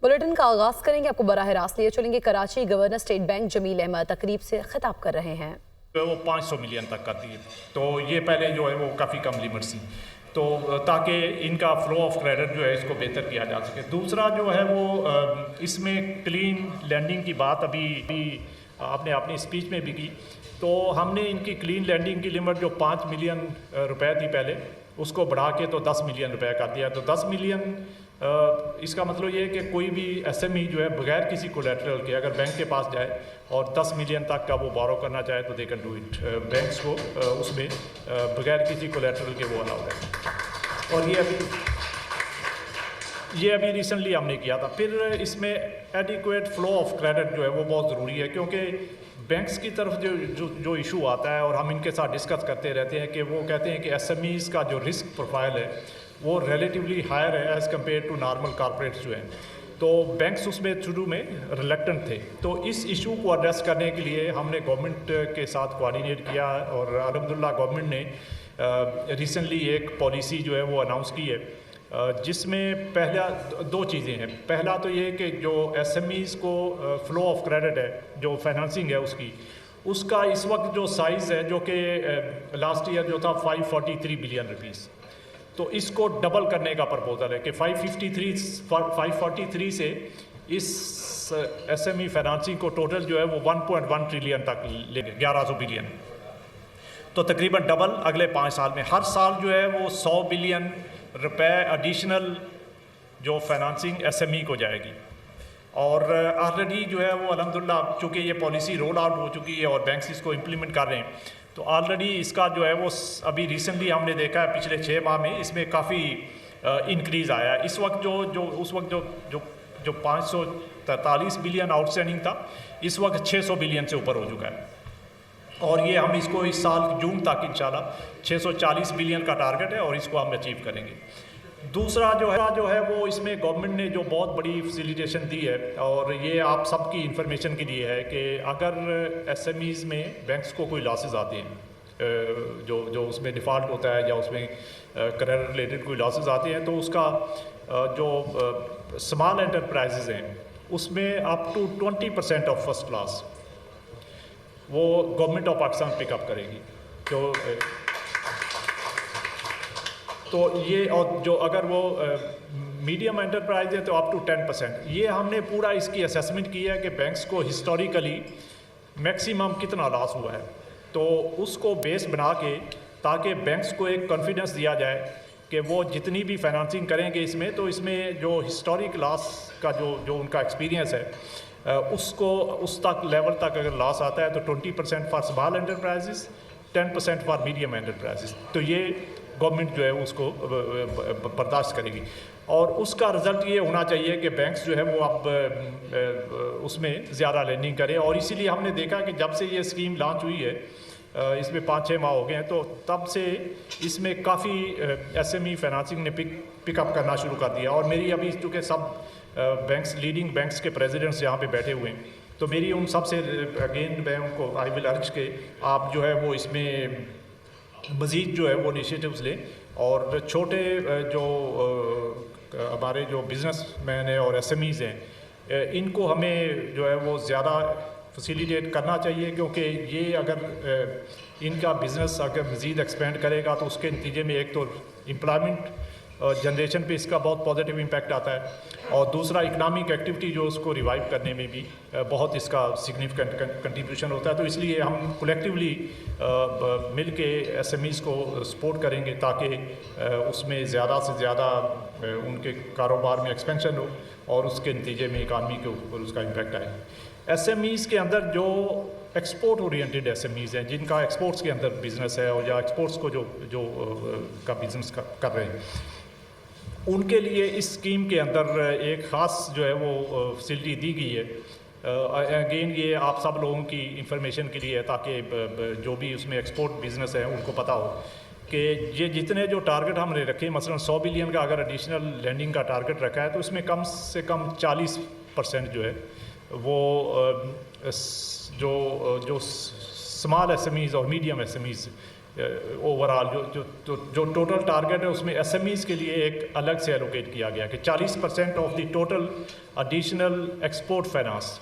Bulletin کا آغاز کریں گے، آپ کو براہ راست لیے چلیں گے کراچی۔ گورنر اسٹیٹ بینک جمیل احمد تقریب سے خطاب کر رہے ہیں۔ وہ 500 ملین تک کرتی ہے، تو یہ پہلے جو ہے وہ کافی کم لیمٹ سی، تو تاکہ ان کا فلو آف کریڈٹ جو ہے اس کو بہتر کیا جا سکے۔ دوسرا جو ہے وہ اس میں کلین لینڈنگ کی بات ابھی آپ نے اپنی اسپیچ میں بھی کی، تو ہم نے ان کی کلین لینڈنگ کی لمٹ جو 5 ملین روپے تھی پہلے، اس کو بڑھا کے تو 10 ملین روپے کر دیا۔ تو 10 ملین اس کا مطلب یہ ہے کہ کوئی بھی ایس ایم ای جو ہے بغیر کسی کولیٹرل کے اگر بینک کے پاس جائے اور 10 ملین تک کا وہ بورو کرنا چاہے تو they can do it, banks کو اس میں بغیر کسی کولیٹرل کے وہ الاؤ ہے۔ اور یہ ابھی ریسنٹلی ہم نے کیا تھا۔ پھر اس میں ایڈیکویٹ فلو آف کریڈٹ جو ہے وہ بہت ضروری ہے، کیونکہ بینکس کی طرف جو ایشو آتا ہے اور ہم ان کے ساتھ ڈسکس کرتے رہتے ہیں کہ وہ کہتے ہیں کہ ایس ایم ایز کا جو رسک پروفائل ہے وہ ریلیٹیولی ہائر ہے as compare to normal corporates جو ہیں، تو بینکس اس میں شروع میں ریلیکٹنٹ تھے۔ تو اس ایشو کو ایڈریس کرنے کے لیے ہم نے گورنمنٹ کے ساتھ کوآرڈینیٹ کیا، اور الحمدللہ گورنمنٹ نے ریسنٹلی ایک پالیسی جو ہے وہ اناؤنس کی ہے، جس میں پہلا دو چیزیں ہیں۔ پہلا تو یہ کہ جو ایس ایم ایز کو فلو آف کریڈٹ ہے، جو فائنانسنگ ہے اس کا اس وقت جو سائز ہے، جو کہ لاسٹ ایئر جو تھا 543 بلین روپیز، تو اس کو ڈبل کرنے کا پرپوزل ہے کہ 543 سے اس ایس ایم ای فائنانسنگ کو ٹوٹل جو ہے وہ 1.1 ٹریلین تک لے گئے، 1100 بلین، تو تقریباً ڈبل اگلے 5 سال میں۔ ہر سال جو ہے وہ 100 بلین روپے ایڈیشنل جو فائنانسنگ ایس ایم ای کو جائے گی، اور آلریڈی جو ہے وہ الحمدللہ چونکہ یہ پالیسی رول آؤٹ ہو چکی ہے اور بینکس اس کو امپلیمنٹ کر رہے ہیں، تو آلریڈی اس کا جو ہے وہ ابھی ریسنٹلی ہم نے دیکھا ہے پچھلے 6 ماہ میں اس میں کافی انکریز آیا ہے۔ اس وقت جو 543 بلین آؤٹ اسٹینڈنگ تھا، اس وقت 600 بلین سے اوپر ہو چکا ہے، اور یہ ہم اس کو اس سال جون تک انشاءاللہ 640 بلین کا ٹارگٹ ہے اور اس کو ہم اچیو کریں گے۔ دوسرا جو ہے وہ اس میں گورنمنٹ نے جو بہت بڑی فیسیلیٹیشن دی ہے، اور یہ آپ سب کی انفارمیشن کے لیے ہے کہ اگر ایس ایم ایز میں بینکس کو کوئی لاسز آتے ہیں، جو اس میں ڈیفالٹ ہوتا ہے یا اس میں کریڈٹ ریلیٹڈ کوئی لاسز آتے ہیں، تو اس کا جو اسمال انٹرپرائزز ہیں اس میں اپ ٹو 20% آف فرسٹ لاس وہ گورنمنٹ آف پاکستان پک اپ کرے گی۔ تو یہ، اور جو اگر وہ میڈیم انٹرپرائز ہے تو اپ ٹو 10%۔ یہ ہم نے پورا اس کی اسیسمنٹ کی ہے کہ بینکس کو ہسٹوریکلی میکسیمم کتنا لاس ہوا ہے، تو اس کو بیس بنا کے تاکہ بینکس کو ایک کانفیڈنس دیا جائے کہ وہ جتنی بھی فائنانسنگ کریں گے اس میں، تو اس میں جو ہسٹورک لاس کا جو ان کا ایکسپیرینس ہے اس کو اس تک لیول تک اگر لاس آتا ہے تو 20% for small enterprises, 10% for medium enterprises, تو یہ گورنمنٹ جو ہے اس کو برداشت کرے گی، اور اس کا رزلٹ یہ ہونا چاہیے کہ بینکس جو ہے وہ اب اس میں زیادہ لینڈنگ کرے۔ اور اسی لیے ہم نے دیکھا کہ جب سے یہ اسکیم لانچ ہوئی ہے، اس میں 5-6 ماہ ہو گئے ہیں، تو تب سے اس میں کافی ایس ایم ای فائنانسنگ نے پک اپ کرنا شروع کر دیا۔ اور میری ابھی چونکہ سب بینکس لیڈنگ بینکس کے پریزیڈنٹس یہاں پہ بیٹھے ہوئے ہیں، تو میری ان سب سے اگین میں ان کو آئی ول ارج کہ آپ جو ہے وہ اس میں مزید جو ہے وہ انیشیٹوز لیں، اور چھوٹے جو ہمارے جو بزنس مین ہیں اور ایس ایم ایز ہیں ان کو ہمیں جو ہے وہ زیادہ فیسیلیٹیٹ کرنا چاہیے، کیونکہ یہ اگر ان کا بزنس اگر مزید ایکسپینڈ کرے گا تو اس کے نتیجے میں ایک تو امپلائمنٹ جنریشن پہ اس کا بہت پازیٹیو امپیکٹ آتا ہے، اور دوسرا اکنامک ایکٹیویٹی جو اس کو ریوائیو کرنے میں بھی بہت اس کا سگنیفیکنٹ کنٹریبیوشن ہوتا ہے۔ تو اس لیے ہم کولیکٹیولی مل کے ایس ایم ایز کو سپورٹ کریں گے تاکہ اس میں زیادہ سے زیادہ ان کے کاروبار میں ایکسپینشن ہو اور اس کے نتیجے میں اکانومی کے اوپر اس کا امپیکٹ آئے۔ ایس ایم ایز کے اندر جو export oriented S M Es ہیں، جن کا ایکسپورٹس کے اندر بزنس ہے اور یا ایکسپورٹس کو جو کا بزنس کر رہے ہیں، ان کے لیے اس اسکیم کے اندر ایک خاص جو ہے وہ فیسلٹی دی گئی ہے۔ اگین یہ آپ سب لوگوں کی انفارمیشن کے لیے ہے تاکہ جو بھی اس میں ایکسپورٹ بزنس ہے ان کو پتہ ہو کہ یہ جتنے جو ٹارگٹ ہم نے رکھے، مثلا 100 بلین کا اگر ایڈیشنل لینڈنگ کا ٹارگٹ رکھا ہے تو اس میں کم سے کم 40% جو ہے وہ جو اسمال ایس ایم ایز اور medium S M Es overall جو ٹوٹل ٹارگیٹ ہے اس میں SMEs کے لیے ایک الگ سے ایلوکیٹ کیا گیا کہ 40% of the total additional export finance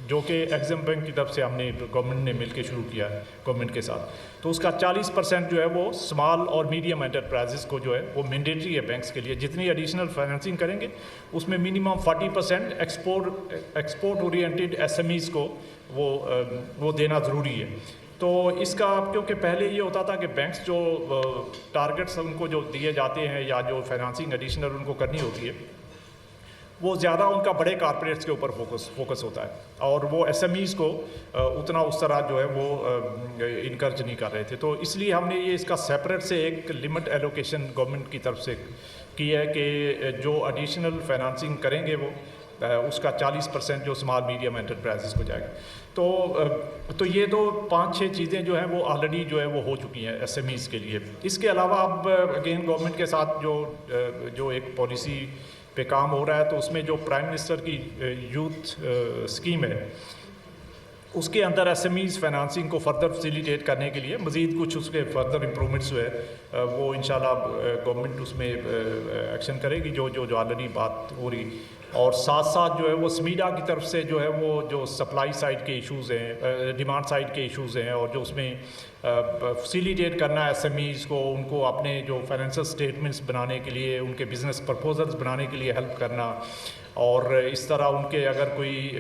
جو کہ ایگزم بینک کی طرف سے ہم نے گورنمنٹ نے مل کے شروع کیا ہے گورنمنٹ کے ساتھ، تو اس کا 40% جو ہے وہ اسمال اور میڈیم انٹرپرائزز کو جو ہے وہ مینڈیٹری ہے بینکس کے لیے. جتنی ایڈیشنل فائنانسنگ کریں گے اس میں منیمم 40% ایکسپورٹ اورینٹیڈ SMEs کو وہ دینا ضروری ہے. تو اس کا کیونکہ پہلے یہ ہوتا تھا کہ بینکس جو ٹارگیٹس ان کو جو دیے جاتے ہیں یا جو فائنانسنگ ایڈیشنل ان کو کرنی ہوتی ہے وہ زیادہ ان کا بڑے کارپوریٹس کے اوپر فوکس ہوتا ہے اور وہ SMEs کو اتنا اس طرح جو ہے وہ انکریج نہیں کر رہے تھے. تو اس لیے ہم نے یہ اس کا سیپریٹ سے ایک لمٹ ایلوکیشن گورنمنٹ کی طرف سے کی ہے کہ جو ایڈیشنل فائنانسنگ کریں گے وہ اس کا 40% جو اسمال میڈیم انٹرپرائزز کو جائے گا. تو یہ تو 5-6 چیزیں جو ہیں وہ آلریڈی جو ہے وہ ہو چکی ہیں SMEs کے لیے. اس کے علاوہ اب اگین گورنمنٹ کے ساتھ جو ایک پالیسی پہ کام ہو رہا ہے تو اس میں جو پرائم منسٹر کی یوتھ اسکیم ہے اس کے اندر SMEs فائنانسنگ کو فردر فیسیلیٹیٹ کرنے کے لیے مزید کچھ اس کے فردر امپرومنٹس جو ہے وہ انشاءاللہ گورنمنٹ اس میں ایکشن کرے گی جو آلریڈی بات ہو رہی. اور ساتھ ساتھ جو ہے وہ SMEDA کی طرف سے جو ہے وہ جو سپلائی سائڈ کے ایشوز ہیں ڈیمانڈ سائڈ کے ایشوز ہیں اور جو اس میں فیسیلیٹیٹ کرنا ہے SMEs کو ان کو اپنے جو فائنینشیل اسٹیٹمنٹس بنانے کے لیے ان کے بزنس پرپوزلز بنانے کے لیے ہیلپ کرنا اور اس طرح ان کے اگر کوئی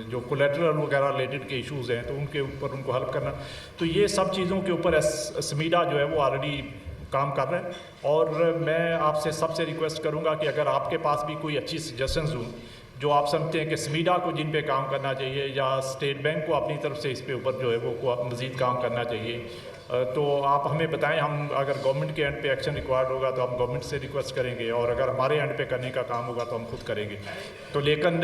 جو کولیٹرل وغیرہ ریلیٹڈ کے ایشوز ہیں تو ان کے اوپر ان کو ہیلپ کرنا. تو یہ سب چیزوں کے اوپر SMEDA جو ہے وہ آلریڈی کام کر رہے ہیں. اور میں آپ سے سب سے ریکویسٹ کروں گا کہ اگر آپ کے پاس بھی کوئی اچھی سجیشنز ہوں جو آپ سمجھتے ہیں کہ SMEDA کو جن پہ کام کرنا چاہیے یا اسٹیٹ بینک کو اپنی طرف سے اس پہ اوپر جو ہے وہ مزید کام کرنا چاہیے تو آپ ہمیں بتائیں. ہم اگر گورنمنٹ کے اینڈ پہ ایکشن ریکوائرڈ ہوگا تو ہم گورنمنٹ سے ریکویسٹ کریں گے اور اگر ہمارے اینڈ پہ کرنے کا کام ہوگا تو ہم خود کریں گے. تو لیکن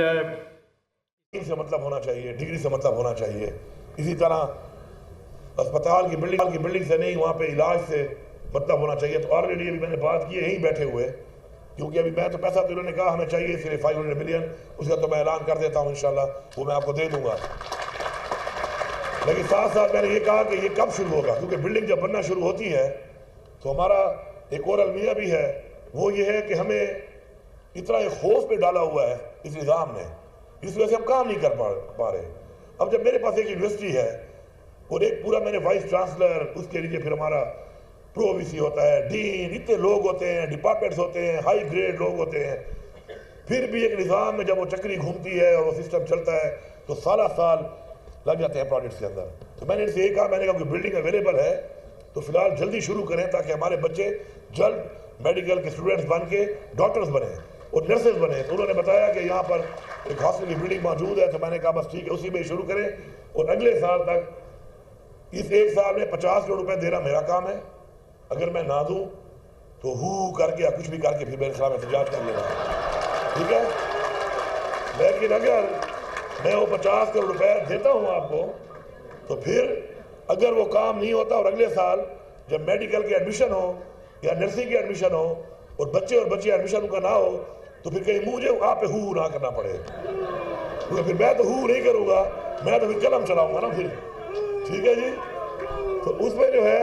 سے مطلب ہونا چاہیے, ڈگری سے مطلب ہونا چاہیے. اسی طرح اسپتال کی بلڈنگ سے نہیں, وہاں پہ علاج سے مطلب ہونا چاہیے. تو آلریڈی ابھی میں نے بات کی ہے یہیں بیٹھے ہوئے, کیونکہ ابھی میں تو پیسہ تو انہوں نے کہا ہمیں چاہیے صرف 500 ملین, اس کا تو میں اعلان کر دیتا ہوں انشاءاللہ وہ میں آپ کو دے دوں گا. لیکن ساتھ ساتھ میں نے یہ کہا کہ یہ کب شروع ہوگا, کیونکہ بلڈنگ جب بننا شروع ہوتی ہے تو ہمارا ایک اور المیہ بھی ہے, وہ یہ ہے کہ ہمیں اتنا ایک خوف پہ ڈالا ہوا ہے اس نظام نے, اس وجہ سے ہم کام نہیں کر پا رہے. اب جب میرے پاس ایک یونیورسٹی ہے اور ایک پورا میں نے وائس چانسلر, اس کے لیے پھر ہمارا پرو وی سی ہوتا ہے, ڈین, اتنے لوگ ہوتے ہیں, ڈپارٹمنٹس ہوتے ہیں, ہائی گریڈ لوگ ہوتے ہیں, پھر بھی ایک نظام میں جب وہ چکری گھومتی ہے اور وہ سسٹم چلتا ہے تو سال لگ جاتے ہیں پروجیکٹس کے اندر. تو میں نے ان سے یہ کہا, میں نے کہا کہ بلڈنگ اویلیبل ہے تو فی الحال جلدی شروع کریں تاکہ ہمارے بچے جلد میڈیکل کے اسٹوڈنٹس بن کے ڈاکٹرز بنیں اور نرسز بنیں. تو انہوں نے بتایا کہ یہاں پر ایک ہاسپٹل کی بلڈنگ موجود ہے, تو میں نے کہا بس ٹھیک ہے اسی میں شروع کریں اور اگلے سال تک, اس ایک سال میں 50 کروڑ روپے دینا میرا کام ہے. اگر میں نہ دوں تو ہو کر کے یا کچھ بھی کر کے پھر میرے خلاف احتجاج کر لینا, ٹھیک ہے. لیکن اگر میں وہ 50 کروڑ روپے دیتا ہوں آپ کو تو پھر اگر وہ کام نہیں ہوتا اور اگلے سال جب میڈیکل کے ایڈمیشن ہو یا نرسنگ کے ایڈمیشن ہو اور بچے اور بچی ایڈمیشن کا نہ ہو تو پھر کہیں مجھے آپ پہ ہو نہ کرنا پڑے, کیونکہ پھر میں تو ہو نہیں کروں گا, میں تو پھر قلم چلاؤں گا نا پھر, ٹھیک ہے جی. تو اس میں جو ہے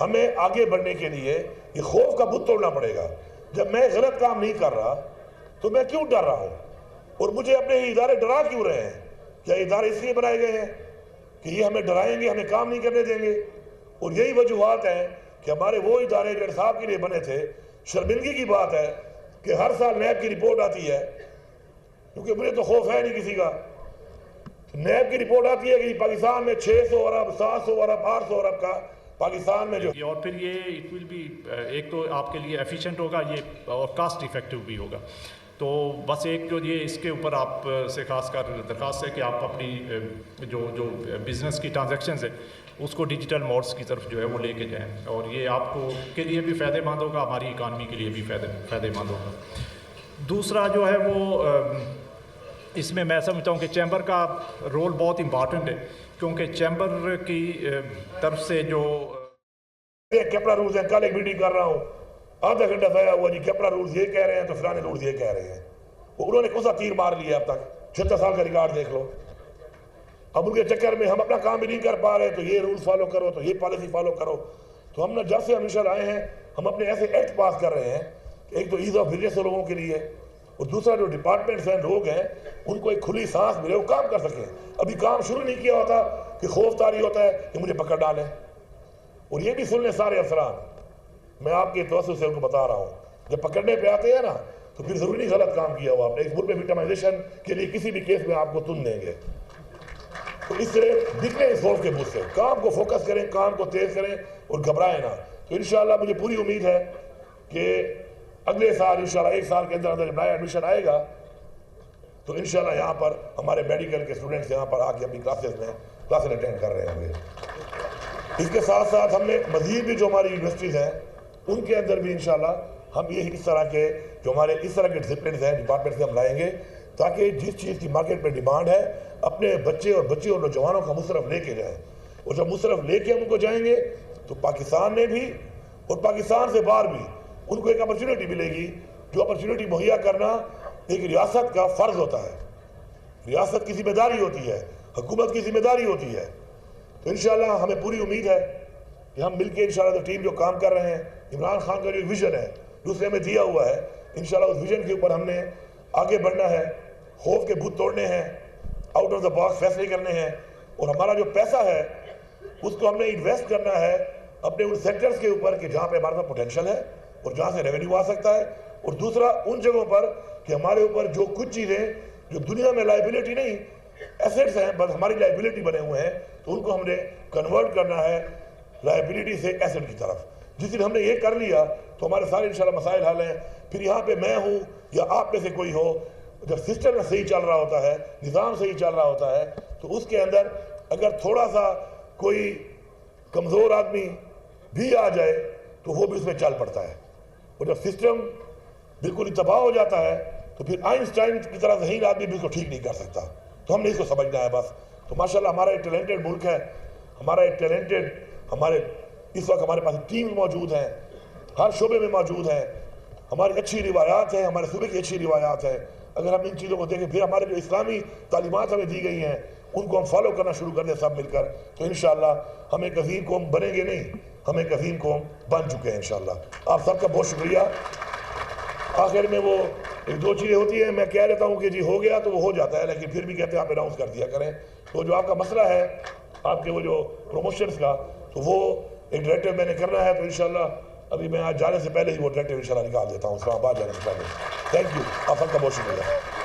ہمیں آگے بڑھنے کے لیے یہ خوف کا بت توڑنا پڑے گا. جب میں غلط کام نہیں کر رہا تو میں کیوں ڈر رہا ہوں, اور مجھے اپنے ادارے ڈرا کیوں رہے ہیں؟ کیا ادارے اس لیے بنائے گئے ہیں کہ یہ ہمیں ڈرائیں گے, ہمیں کام نہیں کرنے دیں گے؟ اور یہی وجوہات ہیں کہ ہمارے وہ ادارے جو انصاف کے لیے بنے تھے. شرمندگی کی بات ہے کہ ہر سال نیب کی رپورٹ آتی ہے, کیونکہ مجھے تو خوف ہے نہیں کسی کا. نیب کی رپورٹ آتی ہے کہ پاکستان میں 600 ارب 700 ارب 800 ارب کا پاکستان میں جو, اور پھر یہ اٹ ول بی ایک تو آپ کے لیے ایفیشینٹ ہوگا یہ اور کاسٹ افیکٹو بھی ہوگا. تو بس ایک جو یہ اس کے اوپر آپ سے خاص کر درخواست ہے کہ آپ اپنی جو بزنس کی ٹرانزیکشنز ہیں اس کو ڈیجیٹل موڈس کی طرف جو ہے وہ لے کے جائیں, اور یہ آپ کو کے لیے بھی فائدہ مند ہوگا, ہماری اکانومی کے لیے بھی فائدہ مند ہوگا. دوسرا جو ہے وہ اس میں میں سمجھتا ہوں کہ چیمبر کا رول بہت امپارٹنٹ ہے, کیونکہ چیمبر کی طرف سے جو کیپرا رولز ہیں, کل ایک میٹنگ کر رہا ہوں, آدھا گھنٹہ ضائع ہوا جی, کیپرا رولز یہ کہہ رہے ہیں تو فلانے رولز یہ کہہ رہے ہیں. انہوں نے کون سا تیر مار لیا اب تک, 76 سال کا ریکارڈ دیکھ لو. اب ان کے چکر میں ہم اپنا کام بھی نہیں کر پا رہے، تو یہ رول فالو کرو، تو یہ پالیسی فالو کرو. تو ہم جب سے ہم انشاءاللہ آئے ہیں ہم اپنے ایسے ایکٹ پاس کر رہے ہیں کہ ایک تو ایز آف بزنس لوگوں کے لیے، اور دوسرا جو ڈپارٹمنٹس ہیں لوگ ہیں ان کو ایک کھلی سانس ملے، وہ کام کر سکیں. ابھی کام شروع نہیں کیا ہوتا کہ خوف طاری ہوتا ہے کہ مجھے پکڑ ڈالیں. اور یہ بھی سن لیں سارے افسران، میں آپ کے توسط سے ان کو بتا رہا ہوں، جب پکڑنے پہ آتے ہیں نا تو پھر ضروری نہیں غلط کام کیا ہوا آپ نے. اس ملک میں وکٹمائزیشن کے لیے کسی بھی کیس میں آپ کو تن دیں گے. تو اس طرح دکھنے اس خوف کے بوجھ سے کام کو فوکس کریں، کام کو تیز کریں اور گھبرائیں نہ. تو انشاءاللہ مجھے پوری امید ہے کہ اگلے سال انشاءاللہ 1 سال کے اندر جب نیا ایڈمیشن آئے گا تو انشاءاللہ یہاں پر ہمارے میڈیکل کے اسٹوڈنٹس یہاں پر آ کے اپنی کلاسز اٹینڈ کر رہے ہوں گے. اس کے ساتھ ساتھ ہم نے مزید بھی جو ہماری یونیورسٹیز ہیں ان کے اندر بھی انشاءاللہ ہم یہ اس طرح کے جو ہمارے اس طرح کے ڈسپلنز ہیں ڈپارٹمنٹ سے ہم لائیں گے تاکہ جس چیز کی مارکیٹ میں ڈیمانڈ ہے اپنے بچے اور نوجوانوں کا مصرف لے کے جائیں. اور جب مصرف لے کے ہم ان کو جائیں گے تو پاکستان میں بھی اور پاکستان سے باہر بھی ان کو ایک اپرچونٹی ملے گی، جو اپرچونٹی مہیا کرنا ایک ریاست کا فرض ہوتا ہے. ریاست کی ذمہ داری ہوتی ہے، حکومت کی ذمہ داری ہوتی ہے. تو انشاءاللہ ہمیں پوری امید ہے کہ ہم مل کے انشاءاللہ ٹیم جو کام کر رہے ہیں، عمران خان کا جو ویژن ہے دوسرے میں دیا ہوا ہے، انشاءاللہ اس ویژن کے اوپر ہم نے آگے بڑھنا ہے، خوف کے بھوت توڑنے ہیں، آؤٹ آف دا باکس فیصلے کرنے ہیں. اور ہمارا جو پیسہ ہے اس کو ہم نے انویسٹ کرنا ہے اپنے ان سیکٹرز کے اوپر کہ جہاں پہ ہمارے پاس پوٹینشیل ہے اور جہاں سے ریونیو آ سکتا ہے. اور دوسرا ان جگہوں پر کہ ہمارے اوپر جو کچھ چیزیں جو دنیا میں لائبلٹی نہیں ایسیٹس ہیں بس ہماری لائبلٹی بنے ہوئے ہیں، تو ان کو ہم نے کنورٹ کرنا ہے لائبلٹی سے ایسیٹ کی طرف. جس دن ہم نے یہ کر لیا تو ہمارے سارے انشاءاللہ مسائل حل ہیں. پھر یہاں پہ میں ہوں یا آپ میں سے کوئی ہو، جب سسٹم صحیح چل رہا ہوتا ہے، نظام صحیح چل رہا ہوتا ہے، تو اس کے اندر اگر تھوڑا سا کوئی کمزور آدمی بھی آ جائے تو وہ بھی اس میں چل پڑتا ہے. اور جب سسٹم بالکل تباہ ہو جاتا ہے تو پھر آئنسٹائن کی طرح ذہین آدمی بھی اس کو ٹھیک نہیں کر سکتا. تو ہم نے اس کو سمجھنا ہے بس. تو ماشاءاللہ ہمارا ایک ٹیلنٹڈ ملک ہے، ہمارا ایک ٹیلنٹڈ اس وقت ہمارے پاس ٹیم موجود ہیں، ہر شعبے میں موجود ہیں، ہماری اچھی روایات ہیں، ہمارے صوبے کی اچھی روایات ہیں. اگر ہم ان چیزوں کو دیکھیں پھر ہمارے جو اسلامی تعلیمات ہمیں دی گئی ہیں ان کو ہم فالو کرنا شروع کر دیں سب مل کر، تو انشاءاللہ ہم ایک عظیم قوم بنیں گے نہیں، ہم ایک عظیم قوم بن چکے ہیں انشاءاللہ. آپ سب کا بہت شکریہ. آخر میں وہ 1-2 چیزیں ہوتی ہیں، میں کہہ لیتا ہوں کہ جی ہو گیا تو وہ ہو جاتا ہے، لیکن پھر بھی کہتے ہیں آپ اناؤنس کر دیا کریں. تو جو آپ کا مسئلہ ہے آپ کے وہ جو پروموشنز کا، تو وہ ایک ڈائریکٹیو میں نے کرنا ہے. تو انشاءاللہ ابھی میں آج جانے سے پہلے ہی وہ ڈائریکٹیو انشاءاللہ نکال دیتا ہوں اسلام آباد جانے سے پہلے. تھینک یو، آپ سب کا بہت شکریہ.